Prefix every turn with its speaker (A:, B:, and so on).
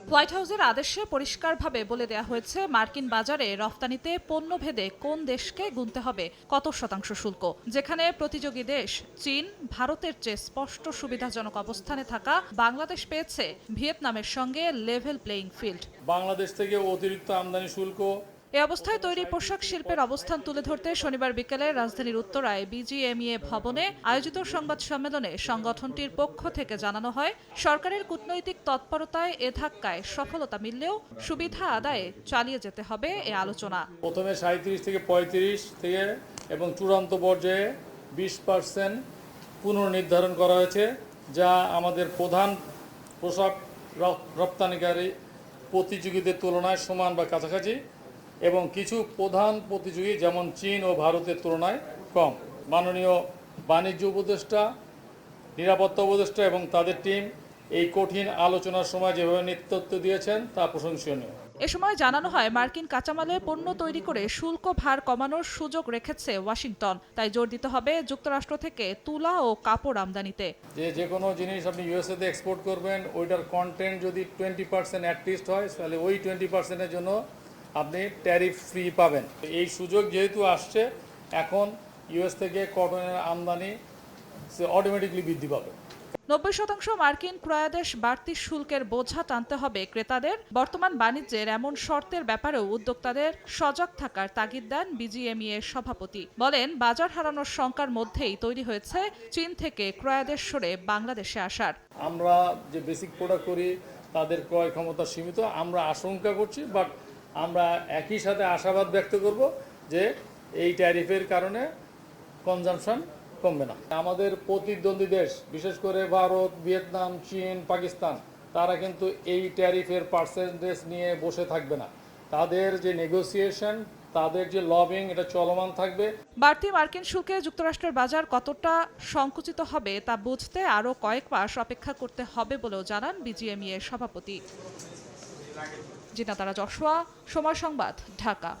A: White হাউসের আদেশে পরিষ্কারভাবে বলে দেয়া হয়েছে, মার্কিন বাজারে রফতানিতে পণ্যভেদে কোন দেশকে গুনতে হবে কত শতাংশ শুল্ক। যেখানে প্রতিযোগী দেশ চীন ভারতের চেয়ে স্পষ্ট সুবিধাজনক অবস্থানে থাকা বাংলাদেশ পেয়েছে ভিয়েতনামের সঙ্গে লেভেল প্লেইং ফিল্ড।
B: বাংলাদেশ থেকে অতিরিক্ত আমদানি শুল্ক।
A: এ অবস্থায় তৈরি পোশাক শিল্পের অবস্থান তুলে ধরতে শনিবার বিকেলে রাজধানীর উত্তরায় বিজিএমইএ ভবনে আয়োজিত সংবাদ সম্মেলনে সংগঠনটির পক্ষ থেকে জানানো হয়, সরকারের কূটনৈতিক তৎপরতায় এ ধাক্কায় সফলতা মিললেও সুবিধা আদায়ে চালিয়ে যেতে হবে এ আলোচনা।
B: প্রথমে 37 থেকে 35 থেকে এবং চূড়ান্ত পর্যায়ে 20% পুনর্নির্ধারণ করা হয়েছে, যা আমাদের প্রধান পোশাক রপ্তানিকারী প্রতিযোগীদের তুলনায় সমান বা কাছাকাছি এবং কিছু প্রধান প্রতিযোগী যেমন চীন ও ভারতের তুলনায় কম। মাননীয় বাণিজ্য উপদেষ্টা, নিরাপত্তা উপদেষ্টা এবং তাদের টিম এই কঠিন আলোচনার সময় যেভাবে নেতৃত্ব দিয়েছেন তা প্রশংসনীয়।
A: এ সময় জানানো হয়, মার্কিন কাঁচামালে পণ্য তৈরি করে শুল্ক ভার কমানোর সুযোগ রেখেছে ওয়াশিংটন। তাই জোর দিতে হবে যুক্তরাষ্ট্র থেকে তুলা ও কাপড় আমদানিতে।
B: যে কোনো জিনিস আপনি ইউএসএতে এক্সপোর্ট করবেন, ওইটার কন্টেন্ট যদি 20% অ্যাটলিস্ট হয়, তাহলে ওই 20%-এর জন্য আপনি ট্যারিফ ফ্রি পাবেন। এই সুযোগ যেহেতু আসছে, এখন ইউএস থেকে কটনের আমদানি অটোমেটিকলি বৃদ্ধি পাবে।
A: 90% মার্কিন ক্রয়াদেশ বাড়তি শুল্কের বোঝা টানতে হবে ক্রেতাদের। বর্তমান বাণিজ্যের এমন শর্তের ব্যাপারেও উদ্যোক্তাদের সজাগ থাকার তাগিদ দেন বিজিএমইএ সভাপতি। বলেন, বাজার হারানোর শঙ্কার মধ্যেই তৈরি হয়েছে চীন থেকে ক্রয়াদেশ সরে বাংলাদেশে আসার।
B: আমরা যে বেসিক প্রোডাক্ট করি তাদের ক্রয় ক্ষমতা সীমিত, আমরা আশঙ্কা করছি, বাট আমরা একই সাথে আশাবাদ ব্যক্ত করব যে এই ট্যারিফের কারণে কনজাম্পশন কমবে না। আমাদের প্রতিদ্বন্দ্বী দেশ, বিশেষ করে ভারত, ভিয়েতনাম, চীন, পাকিস্তান, তারা কিন্তু এই ট্যারিফের পার্সেন্টেজ নিয়ে বসে থাকবে না। তাদের যে নেগোসিয়েশন, তাদের যে লবিং, এটা চলমান থাকবে।
A: বাড়তি মার্কিন শুল্কে যুক্তরাষ্ট্রের বাজার কতটা সংকুচিত হবে তা বুঝতে আরও কয়েক মাস অপেক্ষা করতে হবে বলেও জানান বিজিএমইএ সভাপতি। জিনাতারা জশোয়া, সময় সংবাদ, ঢাকা।